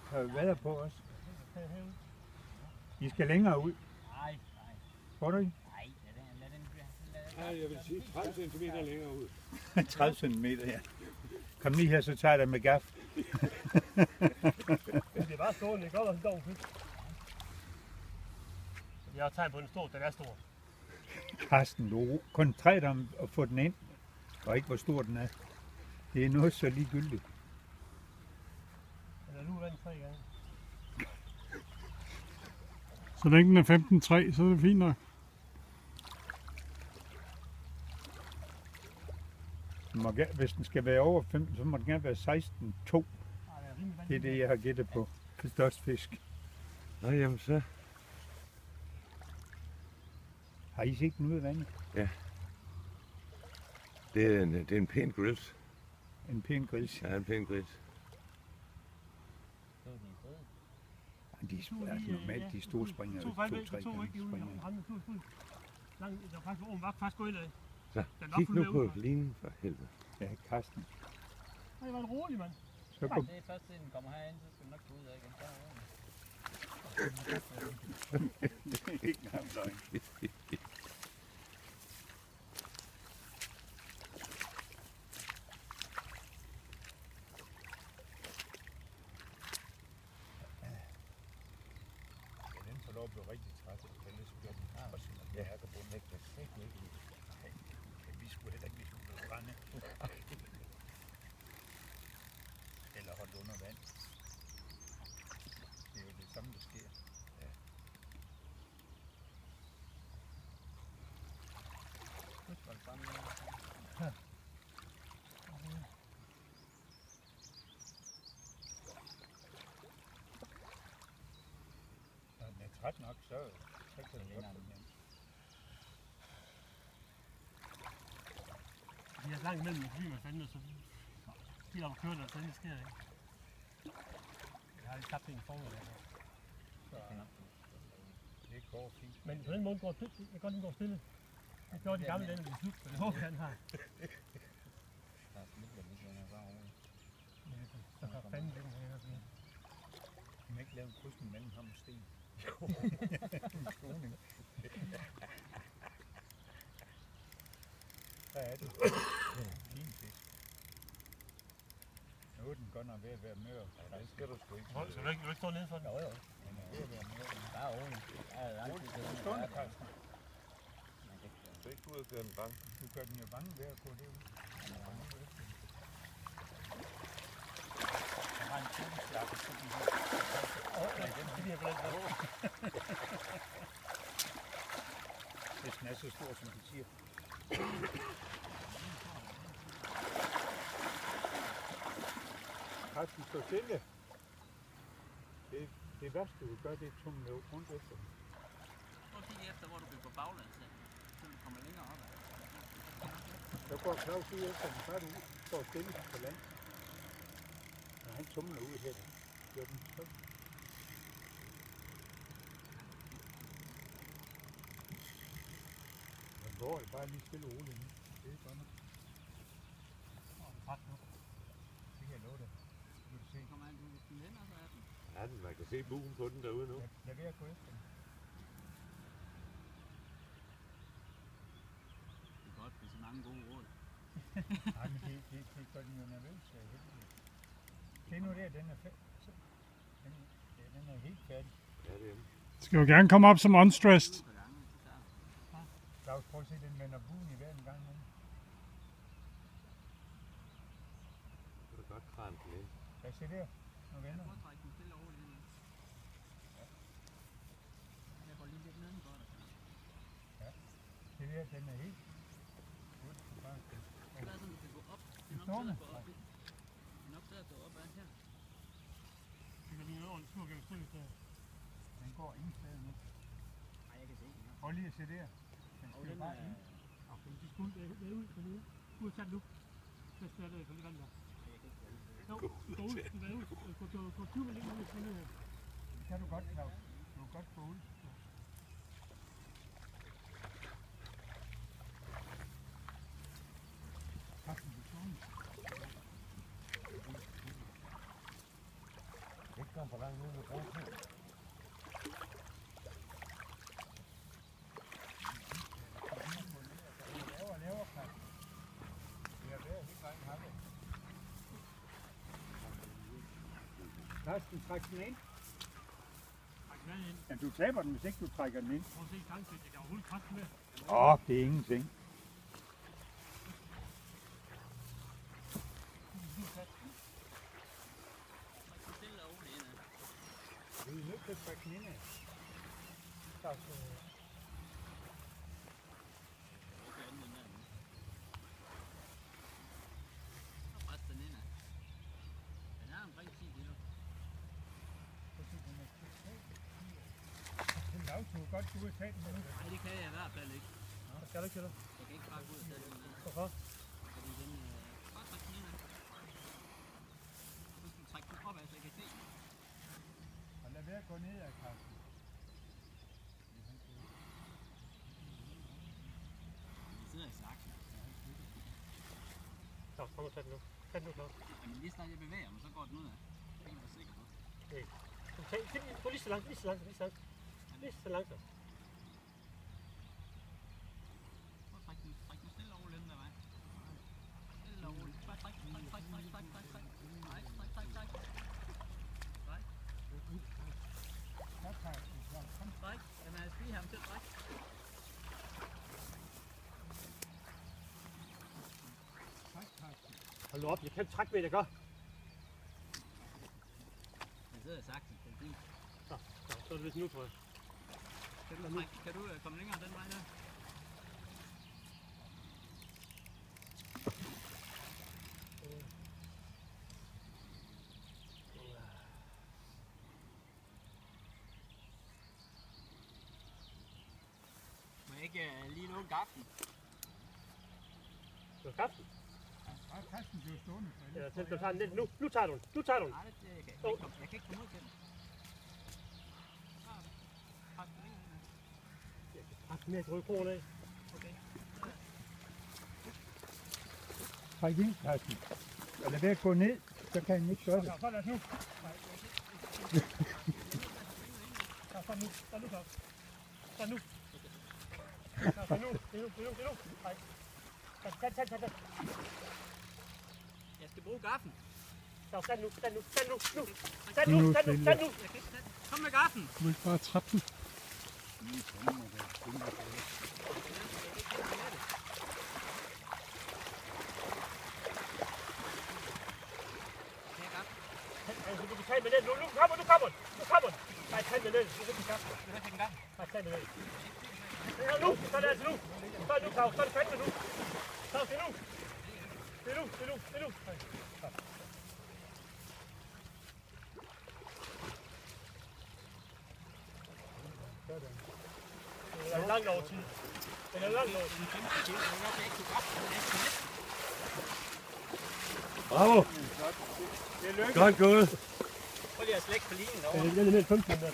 har været på os. I skal længere ud. Nej. Får du ikke? Nej, lad den. Nej, jeg vil sige 30 cm længere ud. 30 cm, ja. Kom lige her, så tager jeg dig med gaf. Det er bare stående, det er godt, at den dog fisk. Jeg har tegn på, den stor, den er stor. Karsten, du koncentrerer dig om at få den ind, og ikke hvor stor den er. Det er noget så ligegyldigt. Eller nu er den 3 gange. Så længe den er 15,3, så er det fint nok. Hvis den skal være over 15, så må den gerne være 16,2. Det er det, jeg har gættet på. For størst fisk. Nå, jamen så. Har I set den ude af vandet? Ja. Det er en pæn grills. En pæn gris. Ja, en pæn grills. De er normalt de store springer. 2-3 gange springer. Langt, der var faktisk gået ind af. Så kig nu på linen for helvede. Ja, Karsten. Det var en rolig, mand. Så går... Det er først, til den kommer herind, så skal den nok gå ud af igen. Det er ikke engang løgn. Den får lov at blive rigtig træt, den er så godt. Og så når jeg kan bruge den ikke, det ikke noget. Vi skulle heller ikke, vi skulle blive brænde. Eller holdt under vand. Det er jo det samme, der sker. Ja. Når den er træt nok, så kan den godt få den. De er langt imellem, fordi man fandme, så de har kørt, og det sker ikke. Jeg har lige tabt en i formiddag. Det går fint. Men på den måde går det, jeg kan godt lide, går stille. Det gjorde de gamle dage, når de slut, så det håber han har. Så har fanden den her. Du må ikke lave en krydsning mellem ham og sten. Jo. En skoning. Hvad er det? Fin fisk. Nu er den godt nok ved at være mør. Ja, det skal du sgu ikke. Så du ikke stå nede for den? Jo. Den er ved at være mør. Der er roligt. Der er lang tid til. Stående, Karsten. Så ikke ud af den bank. Du gør den jo bange ved at gå derud. Jeg har en kæmpe på den her. Nej, den skal de have glemt. Hvis den er så stor, som du siger. Karsten, stå stille. Det værste, du vil gøre, det er at tumle rundt efter den. Prøv at kigge efter, hvor du kan gå baglæns af, så du kommer længere op. Så går Claus ud efter den, så er du står stille på land. Og han tumler ud her. Gør den så. Den går bare lige stille og roligt nu. Det er godt nok. Ret nu. Det kan jeg love dig. Du kan se. Kommer han ud den hen, og så er den. Ja, man kan se bugen på den derude nu. Lad være at gå efter den. Det er godt, det er så mange gode råd. Nej, men det gør den jo nervøs. Se nu der, den er den er helt færdig. Ja, det er den. Skal jo gerne komme op som unstressed. Claus, prøv at se, den vender buen i hver en gang nu. Så er det godt krant den ind. Hvad se der? Nu vender den. Træk den stille over lige nu. Jeg går lige lidt nedenfor dig. Det der, den er helt. Bare Det er sådan, du kan gå op. den stående. Den er op til at gå op ad her. Det kan lige over en tur gennem stille der. Den går ingen steder nu. Nej, jeg kan se den her. Prøv lige at se der. Den Og skal den bare er... ind. Okay, de skulle det ud, så det ud sat nu. Så skal det lige vand der. Jeg kan ikke gå ud. Jo, gå ud, gå 20 minutter ud, så ned. Det kan du godt, Claus. Du kan godt gå ud. Karsten, du er kom for langt nu med broen. Karsten, træk den ind. Træk den ind. Jamen, du taber den, hvis ikke du trækker den ind. Prøv at se gangfedt, jeg kan overhovedet kraft med. Det er ingenting. Stille og roligt indad. Du er nødt til at trække den indad. Pres den indad. Den er omkring 10 kilo. Den lavtog godt, du kan tage den med nu. Nej, det kan jeg i hvert fald ikke. Hvad skal du ikke, eller? Jeg kan ikke bare gå ud og tage den med. Hvorfor? Fordi den... Bare træk den indad. Så skal du trække den opad, så jeg kan se. Og lad være at gå ned ad, Karsten. Den sidder i saksen. Så, kom og tag den nu. Tag den nu, Claus. Jamen lige snart jeg bevæger mig, så går den ud af. Det kan du være sikker på. Gå lige så langt, lige så langt, lige så langt. Lige så langt. Prøv at træk den stille og roligt den der vej. Stille og roligt. Bare træk. Nej, træk. Træk. Jamen, jeg skal ham til at trække. Hold nu op, jeg kan ikke trække med det, gør. Den sidder i saksen. Det er fint. Så er det vist nu, tror jeg. Kan du komme længere den vej der? Må jeg ikke lige lukke gaflen? Du har kraften. Og Karsten bliver stående. Ja, tænk, du tager den lidt. Nu tager du den. Nu tager du den. Nej, det kan jeg ikke. Jeg kan ikke komme ud til den. Træk den længere ind. Træk den mere til rygkrogen af. Okay. Træk ind, Karsten. Og lad være at gå ned, så kan han ikke gøre det. Så lad os nu. Så nu, Claus. Så nu. Det er nu. Nej. Tag. Jeg skal bruge gaffen. Så stand nu. Nu er stille. Jeg kan ikke tage den. Kom med gaffen. Du må ikke bare trappe den. Du kan tage med den. Nu kommer den. Nej, tag med den. Nej, tag med den. Ja, nu. Så er det altså nu. Så er det nu, Claus. Så er det fandme nu. Claus, det er nu. Det er nu. Den er langt over tid. Bravo! Godt gået! Prøv lige at slække på linen derovre. Den er mellem 15 der. Det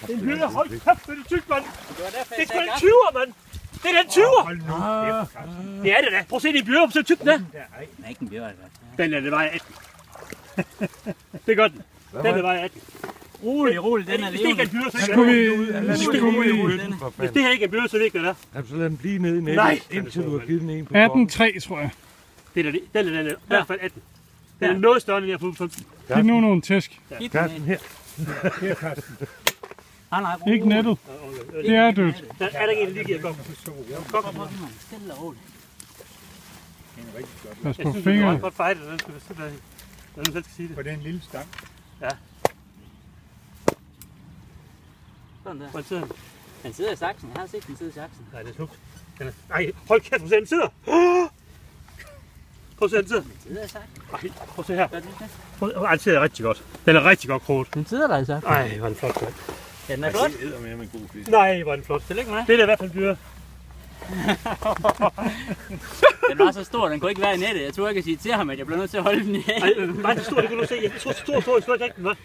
er en hyre. Hold kæft, det er tyk, mand. Det var derfor, Det er jeg sgu sagde en gaffen. 20'er, mand. Det er den 20'er. Hold nu kæft, Karsten. Det er det da. Prøv at se, det er bjørn. Så tyk den er. Den er ikke en bjørn, altså. Den er det vejer 18. Det gør den. Den er vejer 18. Rolig, den er Hvis det ikke er levende. en bjørn, så Skal vi... Hvis det her ikke er en bjørn, så ved jeg ikke, hvad det er. Jamen, så lad den blive nede i nettet, Nej. indtil du har givet den en på kroppen. 18,3 tror jeg. Den er i hvert fald 18. Den er noget større, end jeg har fået. Giv nu nogle tæsk. Karsten, her. Her, Karsten. Nej, Ikke nettet. Det er dødt. Der er der ikke en, der lige giver kok. Stille og roligt. Den er rigtig godt. Pas Jeg på synes, det er fingeren. godt fejlet, den skal sidde der. Når du selv skal sige det. På den lille stang. Sådan der. Hvor sidder den? Den sidder i saksen. Jeg har set den sidde i saksen. Nej, det er smukt. Nej, hold kæft, prøv at se, den sidder. Prøv at se, den sidder. Den sidder i saksen. Ej, prøv at se her. Gør den ikke det? Ej, den sidder rigtig godt. Den er rigtig godt kroget. Den sidder der i saksen. Ej, hvor er den flot, mand. Ja, den er flot. Det er med en god fisk. Nej, hvor er den flot. Tillykke med. Det er da i hvert fald dyre. Den var så stor, den kunne ikke være i nettet. Jeg tror ikke at sige til ham, at jeg blev nødt til at holde den i. Ej, var den stor, det kunne du se. Jeg tror, stor, jeg tror ikke, den var.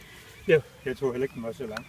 Jeg tror heller ikke, den var så lang.